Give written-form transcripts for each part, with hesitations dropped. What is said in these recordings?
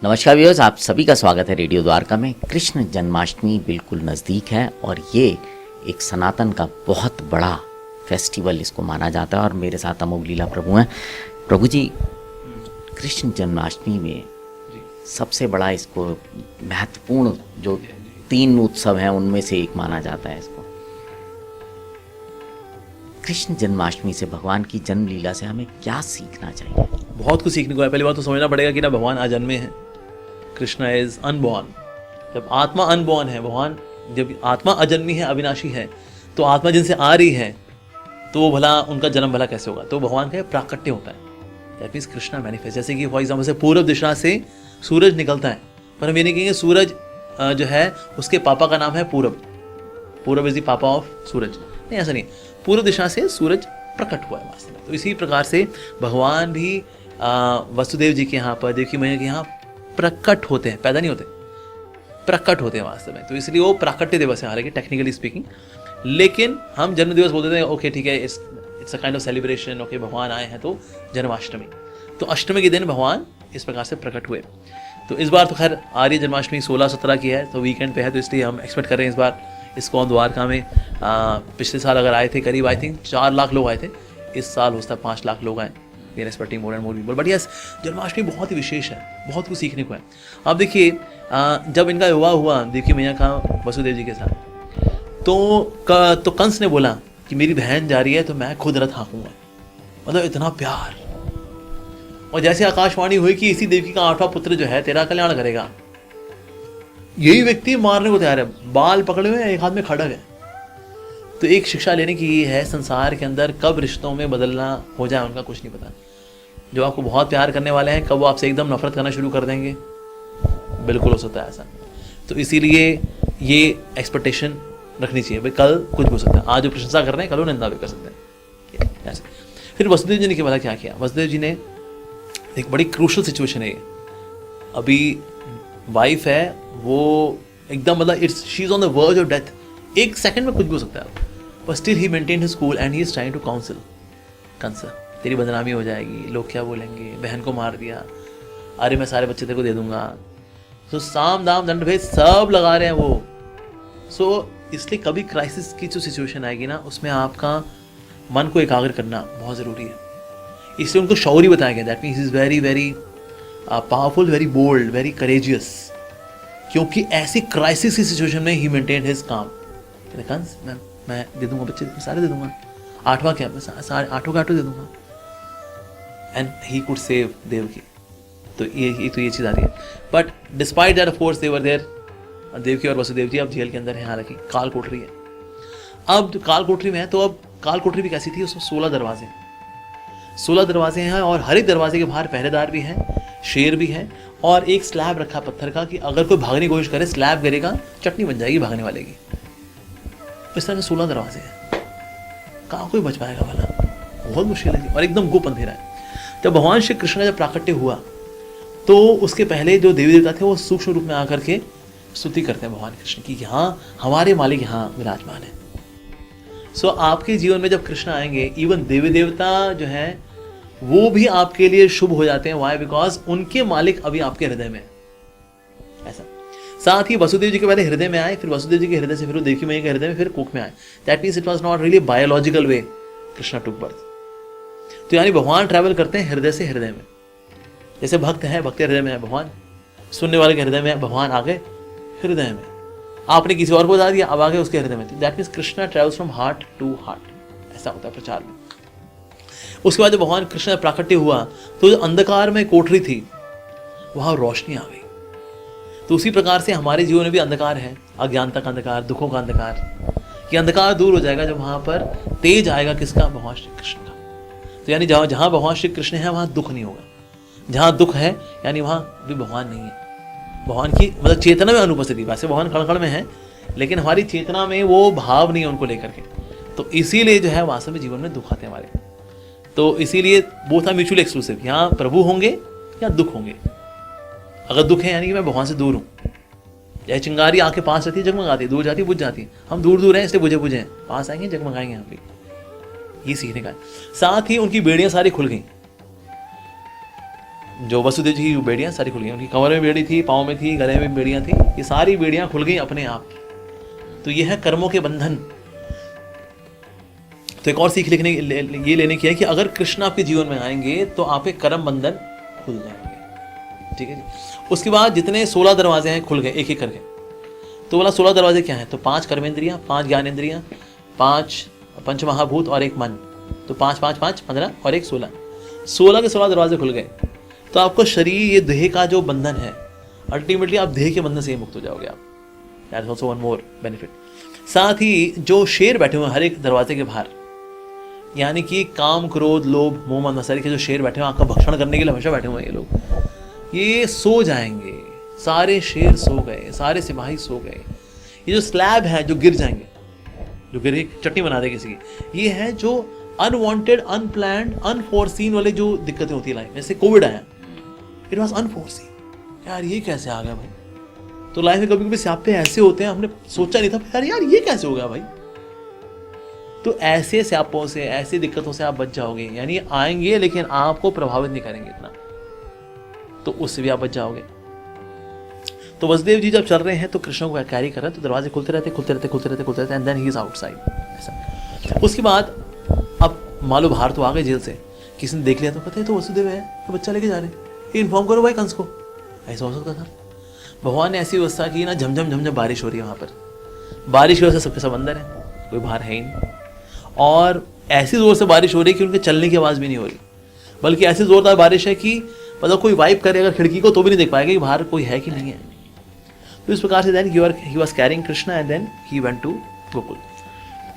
नमस्कार व्यूअर्स, आप सभी का स्वागत है रेडियो द्वारका में। कृष्ण जन्माष्टमी बिल्कुल नज़दीक है और ये एक सनातन का बहुत बड़ा फेस्टिवल इसको माना जाता है। और मेरे साथ अमोघ लीला प्रभु हैं। प्रभु जी, कृष्ण जन्माष्टमी में सबसे बड़ा इसको महत्वपूर्ण जो 3 उत्सव हैं उनमें से एक माना जाता है इसको। कृष्ण जन्माष्टमी से, भगवान की जन्म लीला से हमें क्या सीखना चाहिए? बहुत कुछ सीखने को है। पहली बात तो समझना पड़ेगा कि ना भगवान अजन्मे हैं। Krishna is unborn. जब आत्मा अनबॉर्न है, भगवान जब आत्मा अजन्मी है, अविनाशी है, तो आत्मा जिनसे आ रही है तो वो भला उनका जन्म भला कैसे होगा? तो भगवान का प्राकट्य होता है। That means Krishna manifest. जैसे कि फॉर एग्जाम्पल से पूर्व दिशा से सूरज निकलता है, पर हम ये नहीं कहेंगे सूरज जो है उसके पापा का नाम है पूरब। पूरब इज द पापा ऑफ सूरज। नहीं, ऐसा नहीं। पूर्व दिशा से सूरज प्रकट हुआ है वास्तव में। तो इसी प्रकार से भगवान भी वसुदेव जी के यहाँ पर, देवकी मैया के यहाँ प्रकट होते हैं, पैदा नहीं होते, प्रकट होते हैं वास्तव में। तो इसलिए वो प्राकट्य दिवस है, हालांकि टेक्निकली स्पीकिंग। लेकिन हम जन्म दिवस बोलते थे, ओके ठीक है, it's a kind of celebration. Okay, भगवान आए हैं तो जन्माष्टमी। तो अष्टमी के दिन भगवान इस प्रकार से प्रकट हुए। तो इस बार तो खैर आर्य जन्माष्टमी 16-17 की है, तो वीकेंड पे है, तो इसलिए हम एक्सपेक्ट कर रहे हैं इस बार इस्कॉन द्वारका में। पिछले साल अगर आए थे करीब आई थिंक 4 लाख लोग आए थे। इस साल हो सकता है 5 लाख लोग आए। We are expecting more and more people. But yes, Janmashtami बहुत ही विशेष है, बहुत कुछ सीखने को है। अब देखिए, जब इनका विवाह हुआ देवकी मैया का वसुदेव जी के साथ, तो कंस ने बोला कि मेरी बहन जा रही है तो मैं खुद रथ हाँकूंगा। मतलब इतना प्यार। और जैसे आकाशवाणी हुई कि इसी देवकी का 8वां पुत्र जो है तेरा कल्याण करेगा, यही व्यक्ति मारने को तैयार है, बाल पकड़े हुए, एक हाथ में खड़ग है। तो एक शिक्षा लेने की ये है, संसार के अंदर कब रिश्तों में बदलना हो जाए उनका कुछ नहीं पता। जो आपको बहुत प्यार करने वाले हैं, कब वो आपसे एकदम नफरत करना शुरू कर देंगे, बिल्कुल हो सकता है ऐसा। तो इसीलिए ये एक्सपेक्टेशन रखनी चाहिए, भाई कल कुछ भी हो सकता है। आज जो प्रशंसा कर रहे हैं, कल वो निंदा भी कर सकते हैं ऐसे। फिर वसुदेव जी ने क्या क्या किया? वसुदेव जी ने एक बड़ी क्रूशल सिचुएशन है ये। अभी वाइफ है, वो एकदम मतलब she is on the verge of death. एक सेकंड में कुछ भी हो सकता है, but still he maintain his cool and he is trying to counsel. Kans, तेरी बदनामी हो जाएगी, लोग क्या बोलेंगे, बहन को मार दिया, अरे मैं सारे बच्चे तेरे को दे दूंगा। तो साम दाम दंड भेद सब लगा रहे हैं वो। सो इसलिए कभी क्राइसिस की जो सिचुएशन आएगी ना, उसमें आपका मन को एकाग्र करना बहुत ज़रूरी है। इसलिए उनको शौर्य बताया गया। That means is very very powerful, very bold, very courageous. क्योंकि ऐसी क्राइसिस की सिचुएशन में ही मेंटेन हिज काम। कंस, मैं दे दूंगा बच्चे, सारे दे दूंगा, 8वां क्या, मैं सारे 8 का 8 दे दूंगा। And he could save Devaki. तो ये चीज़ आ रही है। But despite that of course they were there, Devaki और वसुदेव जी अब जेल के अंदर है, हालांकि काल कोठरी है। अब काल कोठरी में है, तो अब काल कोठरी भी कैसी थी? उसमें 16 दरवाजे हैं और हर एक दरवाजे के बाहर पहरेदार भी हैं, शेर भी है, और एक स्लैब रखा पत्थर का कि अगर कोई भागने की कोशिश करे, स्लैब गिरेगा, चटनी बन जाएगी भागने वाले की। इस तरह के 16 दरवाजे हैं। कहाँ कोई बच पाएगा भला? बहुत मुश्किल है और एकदम गुप्त अंधेरा है। जब भगवान श्री कृष्ण का जब प्राकट्य हुआ, तो उसके पहले जो देवी देवता थे वो सूक्ष्म रूप में आकर के स्तुति करते हैं भगवान कृष्ण की, यहाँ हमारे मालिक यहाँ विराजमान है। सो आपके जीवन में जब कृष्ण आएंगे, इवन देवी देवता जो है वो भी आपके लिए शुभ हो जाते हैं। वाई? बिकॉज उनके मालिक अभी आपके हृदय में है। ऐसा। साथ ही वसुदेव जी के पहले हृदय में आए, फिर वसुदेव जी के हृदय से फिर देवकी मैया के हृदय में, फिर कुक में आए। That means it was not really biological way Krishna took birth. तो यानी भगवान ट्रैवल करते हैं हृदय से हृदय में। जैसे भक्त है, भक्त हृदय में है भगवान, सुनने वाले के हृदय में है भगवान, आ गए हृदय में। आपने किसी और को बता दिया, अब आ गए उसके हृदय में। That means Krishna travels from heart to heart. ऐसा होता है प्रचार में। उसके बाद जब भगवान कृष्ण का प्राकट्य हुआ, तो जो अंधकार में कोठरी थी वहां रोशनी आ गई। तो उसी प्रकार से हमारे जीवन में भी अंधकार है, अज्ञानता का अंधकार, दुखों का अंधकार। ये अंधकार दूर हो जाएगा जब वहां पर तेज आएगा किसका? भगवान श्री कृष्ण का। तो यानी जहां भगवान श्री कृष्ण है वहां दुख नहीं होगा। जहां दुख है यानी वहां भी भगवान नहीं है। भगवान की मतलब चेतना में अनुपस्थिति। वैसे भगवान कण कण में है, लेकिन हमारी चेतना में वो भाव नहीं है उनको लेकर के। तो इसीलिए जो है वास्तव में जीवन में दुख आते हैं हमारे। तो इसीलिए बोथ आर म्यूचुअली एक्सक्लूसिव। यहाँ प्रभु होंगे या दुख होंगे। अगर दुख है यानी कि मैं भगवान से दूर हूँ। चाहे चिंगारी आके पास रहती है, जगमगाती है, दूर जाती है, बुझ जाती है। हम दूर दूर हैं इसलिए बुझे बुझे हैं, पास आएंगे जगमगाएंगे। यहाँ पे ये सीखने का है। साथ ही उनकी बेड़ियां सारी खुल गई। जो वसुदेव जी की बेड़ियाँ सारी खुल गई, उनकी कमर में बेड़ी थी, पाँव में थी, गले में बेड़ियाँ थी, ये सारी बेड़ियाँ खुल गई अपने आप। तो ये है कर्मों के बंधन। तो एक और सीख ये लेने की है कि अगर कृष्ण आपके जीवन में आएंगे तो आपके कर्म बंधन खुल जाएंगे। ठीक है जी। उसके बाद जितने 16 दरवाजे हैं खुल गए एक एक करके। तो बोला 16 दरवाजे क्या हैं? तो 5 कर्मेंद्रियाँ, 5 ज्ञानेंद्रियाँ, 5 पंचमहाभूत और 1 मन। तो 5 5 5 15 और 1 16। 16 के 16 दरवाजे खुल गए। तो आपको शरीर, ये देह का जो बंधन है, अल्टीमेटली आप देह के बंधन से ही मुक्त हो जाओगे आप। That is also one more benefit. साथ ही जो शेर बैठे हुए हैं हर एक दरवाजे के बाहर, यानी कि काम, क्रोध, लोभ, मोह, मद, मत्सरी के जो शेर बैठे हुए हैं, आपका भक्षण करने के लिए हमेशा बैठे हुए हैं ये लोग, ये सो जाएंगे। सारे शेर सो गए, सारे सिपाही सो गए। ये जो स्लैब है जो गिर जाएंगे, जो गिर के चटनी बना दे किसी की, ये है जो अनवांटेड, अनप्लैंड, अनफोर्सीन वाले जो दिक्कतें होती है लाइफ में। जैसे कोविड आया, इट वॉज अनफोर्सीन। यार ये कैसे आ गया भाई? तो लाइफ में कभी कभी स्यापे ऐसे होते हैं, हमने सोचा नहीं था यार ये कैसे हो गया भाई। तो ऐसे स्यापों से, ऐसी दिक्कतों से आप बच जाओगे। यानी आएंगे लेकिन आपको प्रभावित नहीं करेंगे इतना, तो उससे भी आप बच जाओगे। तो वसुदेव जी जब चल रहे हैं तो कृष्ण को कैरी कर रहे हैं, तो दरवाजे खुलते रहते and then he is outside. ऐसा। उसके बाद अब मान लो बाहर तो आ गए जेल से, किसी ने देख लिया तो पता है तो वसुदेव है, तो बच्चा लेके जा रहे हैं, इन्फॉर्म करो भाई कंस को। ऐसा हो सकता था? भगवान ने ऐसी व्यवस्था की ना, झमझम बारिश हो रही है वहां पर, बारिश की वजह से सबके सब अंदर है, कोई बाहर है ही नहीं। और ऐसी जोर से बारिश हो रही है कि उनके चलने की आवाज भी नहीं हो रही, बल्कि ऐसी जोरदार बारिश है कि मतलब कोई वाइप करे अगर खिड़की को तो भी नहीं देख पाएगा कि बाहर कोई है कि नहीं है। तो इस प्रकार से then he was carrying Krishna and then he went to Gokul.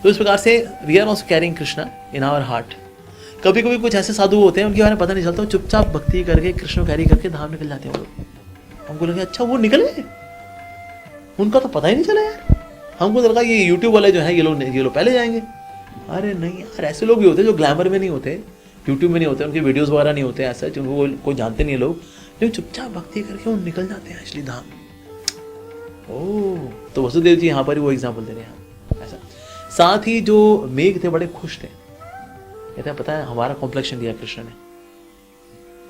तो इस प्रकार से we are also carrying Krishna in our heart. कभी कभी कुछ ऐसे साधु होते हैं उनके बारे में पता नहीं चलता, चुपचाप भक्ति करके कृष्ण कैरी करके धाम निकल जाते हैं वो लोग। हमको लगे अच्छा वो निकल गए, उनका तो पता ही नहीं चला यार। हमको लगा ये यूट्यूब वाले जो है ये लोग पहले जाएंगे। अरे नहीं यार, ऐसे लोग भी होते हैं जो ग्लैमर में नहीं होते, यूट्यूब में नहीं होते, उनके वीडियोस वगैरह नहीं होते, ऐसा जिनको कोई जानते नहीं है लोग, लेकिन चुपचाप भक्ति करके वो निकल जाते हैं एक्चुअली धाम। ओह, तो वसुदेव जी यहाँ पर ही वो एग्जाम्पल दे रहे हैं ऐसा। साथ ही जो मेघ थे बड़े खुश थे, कहते हैं पता है हमारा कॉम्प्लेक्शन दिया कृष्ण ने,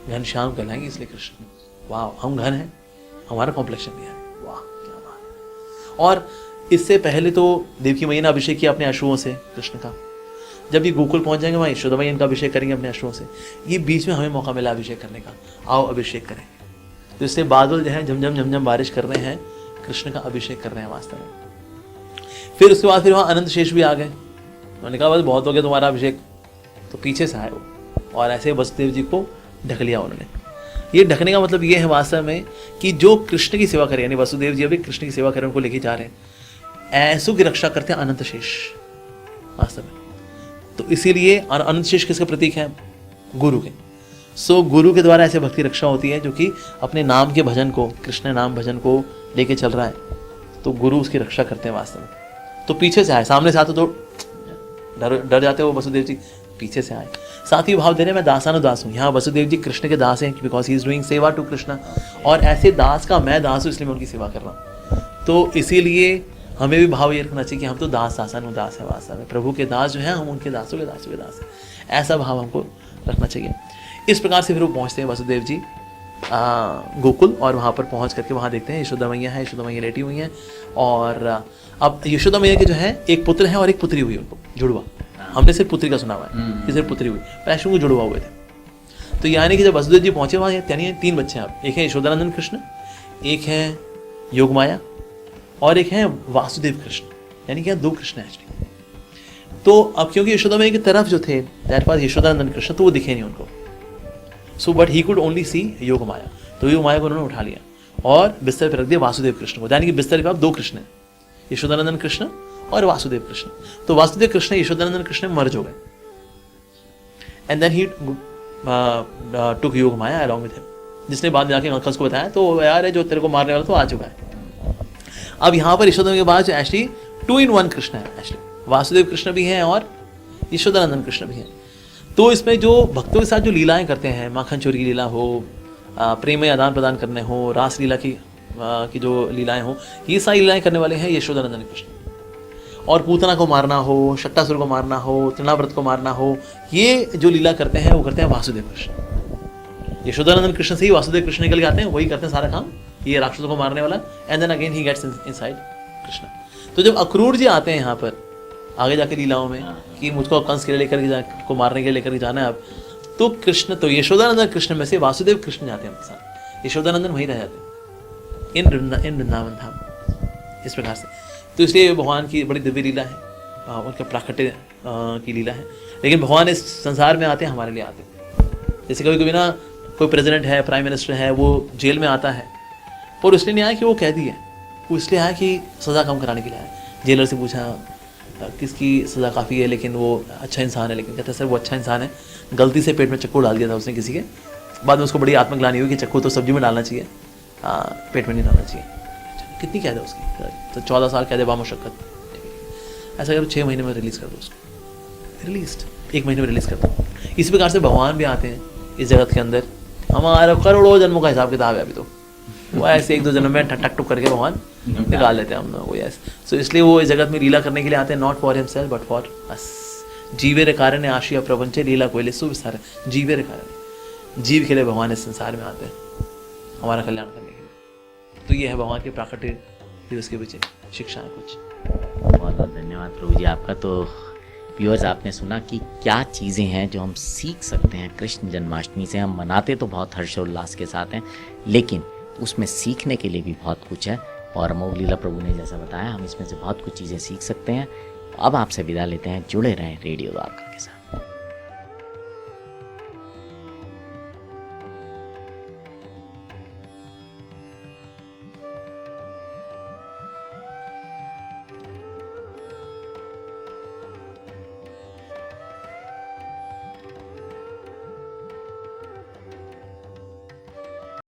घनश्याम कहलाएंगे इसलिए कृष्ण। वाह, हम घन हैं, हमारा कॉम्प्लेक्शन दिया है, वाह क्या बात है। और इससे पहले तो देवकी मैया ने अभिषेक किया अपने अश्रुओं से कृष्ण का। जब ये गोकुल पहुंच जाएंगे वहाँ यशोदा मैया इनका अभिषेक करेंगे अपने अश्रुओं से। ये बीच में हमें मौका मिला अभिषेक करने का, आओ अभिषेक करें। तो इससे बादल जो है झमझम बारिश कर रहे हैं, कृष्ण का अभिषेक कर रहे हैं वास्तव में। फिर उसके बाद फिर वहाँ अनंत शेष भी आ गए। उन्होंने कहा बस बहुत हो गया तुम्हारा अभिषेक, तो पीछे से आए वो और ऐसे वसुदेव जी को ढक लिया उन्होंने। ये ढकने का मतलब ये है वास्तव में कि जो कृष्ण की सेवा करें, यानी वसुदेव जी अभी कृष्ण की सेवा करें, उनको लेके जा रहे हैं, ऐसों की रक्षा करते हैं अनंत शेष वास्तव में। तो इसीलिए अनंत शेष किसका प्रतीक है? गुरु के। सो गुरु के द्वारा ऐसे भक्ति रक्षा होती है जो कि अपने नाम के भजन को, कृष्ण नाम भजन को लेके चल रहा है, तो गुरु उसकी रक्षा करते हैं वास्तव में। तो पीछे से आए, सामने से आते तो डर जाते हो वसुदेव जी, पीछे से आए। साथ ही भाव दे रहे मैं दासानुदास हूँ। यहाँ वसुदेव जी कृष्ण के दास हैं बिकॉज ही इज डूइंग सेवा टू कृष्णा, और ऐसे दास का मैं दास हूँ इसलिए मैं उनकी सेवा कर रहा हूँ। तो इसीलिए हमें भी भाव ये रखना चाहिए कि हम तो दासानुदास है वास्तव में, प्रभु के दास जो है हम उनके दासों के दास हैं, ऐसा भाव हमको रखना चाहिए। इस प्रकार से फिर वो पहुँचते हैं वसुदेव जी गोकुल, और वहाँ पर पहुँच करके वहाँ देखते हैं यशोदा मैया है, यशोदा मैया लेटी हुई हैं। और अब यशोदा मैया के जो है एक पुत्र है और एक पुत्री हुई उनको, जुड़वा। हमने सिर्फ पुत्री का सुना हुआ है, कि सिर्फ पुत्री हुई, पैशों को जुड़वा हुए थे। तो यानी कि जब वसुदेव जी पहुंचे वहाँ यानी 3 बच्चे हैं अब, एक है यशोदानंदन कृष्ण, एक है योगमाया और एक है वासुदेव कृष्ण, यानी कि 2 कृष्ण एक्चुअली। तो अब क्योंकि यशोदा मैया की तरफ जो थे दैट वाज यशोदानंदन कृष्ण, तो वो दिखे नहीं उनको। So but he could only see Yogamaya, तो योगमाया को उन्होंने उठा लिया और बिस्तर पर रख दिया वासुदेव कृष्ण को, यानी कि बिस्तर पे अब 2 कृष्ण हैं, यशोदानंदन कृष्ण और वासुदेव कृष्ण। तो वासुदेव कृष्ण यशोदानंदन कृष्ण मर्ज हो गए, and then he took Yogmaya along with him, जिसने बाद में जाके अंकल को बताया तो यार है जो तेरे को मारने वाला तो आ चुका है। अब यहाँ पर यशोदा के बाद एक्चुअली 2 in 1 कृष्ण है, एक्चुअली वासुदेव कृष्ण भी हैं और यशोदानंदन कृष्ण भी हैं। तो इसमें जो भक्तों के साथ जो लीलाएं करते हैं, माखन चोरी की लीला हो, प्रेम में आदान प्रदान करने हो, रास लीला की जो लीलाएं हो, ये सारी लीलाएं करने वाले हैं यशोदानंदन कृष्ण। और पूतना को मारना हो, शट्टासुर को मारना हो, तृणाव्रत को मारना हो, ये जो लीला करते हैं वो करते हैं वासुदेव कृष्ण। यशोदानंदन कृष्ण से ही वासुदेव कृष्ण निकल के आते हैं, वही करते हैं सारा काम, ये राक्षसों को मारने वाला, and then again he gets inside Krishna. तो जब अक्रूर जी आते हैं यहाँ पर आगे जाके लीलाओं में कि मुझको कंस के लिए लेकर के को मारने के लिए लेकर के जाना है अब, तो कृष्ण तो यशोदानंदन कृष्ण में से वासुदेव कृष्ण जाते हैं उनके साथ, यशोदानंदन वहीं रह जाते हैं इन वृंदावन धाम, इस प्रकार से। तो इसलिए भगवान की बड़ी दिव्य लीला है, उनके प्राकट्य की लीला है। लेकिन भगवान इस संसार में आते हैं, हमारे लिए आते हैं। जैसे कभी कभी ना कोई प्रेसिडेंट है, प्राइम मिनिस्टर है, वो जेल में आता है, और इसलिए नहीं आया कि वो कैदी है, वो इसलिए आया कि सज़ा कम कराने के लिए आया। जेलर से पूछा किसकी सज़ा काफ़ी है, लेकिन वो अच्छा इंसान है, लेकिन कहता है सर वो अच्छा इंसान है, गलती से पेट में चक्कू डाल दिया था उसने किसी के, बाद में उसको बड़ी आत्मग्लानि हुई कि चक्कू तो सब्जी में डालना चाहिए, पेट में नहीं डालना चाहिए। कितनी कैद है उसकी? तो 14 साल कैद है बामुशक्कत। ऐसा करो 6 महीने में रिलीज़ कर दो उसको, रिलीज 1 महीने में रिलीज़ कर दो। इसी प्रकार से भगवान भी आते हैं इस जगत के अंदर, हमारा करोड़ों जन्मों का हिसाब किताब है अभी तो, वो ऐसे 1-2 जन्म में टक टुक करके भगवान निकाल लेते हैं हम लोग, वो ऐसे। सो इसलिए वो इस जगत में लीला करने के लिए आते हैं, not for himself but for us. जीवेर कारण आशिया प्रपंच लीला कोयले सुविस्तार, जीवेर कारण, जीव के लिए भगवान इस संसार में आते हैं हमारा कल्याण करने के लिए। तो ये है भगवान के प्राकट्य दिवस के पीछे शिक्षा है कुछ। बहुत बहुत धन्यवाद प्रभु जी आपका। तो व्यूअर्स, आपने सुना कि क्या चीज़ें हैं जो हम सीख सकते हैं कृष्ण जन्माष्टमी से। हम मनाते तो बहुत हर्षोल्लास के साथ हैं, लेकिन उसमें सीखने के लिए भी बहुत कुछ है, और अमोघ लीला प्रभु ने जैसा बताया हम इसमें से बहुत कुछ चीज़ें सीख सकते हैं। अब आपसे विदा लेते हैं, जुड़े रहें रेडियो द्वारका के साथ।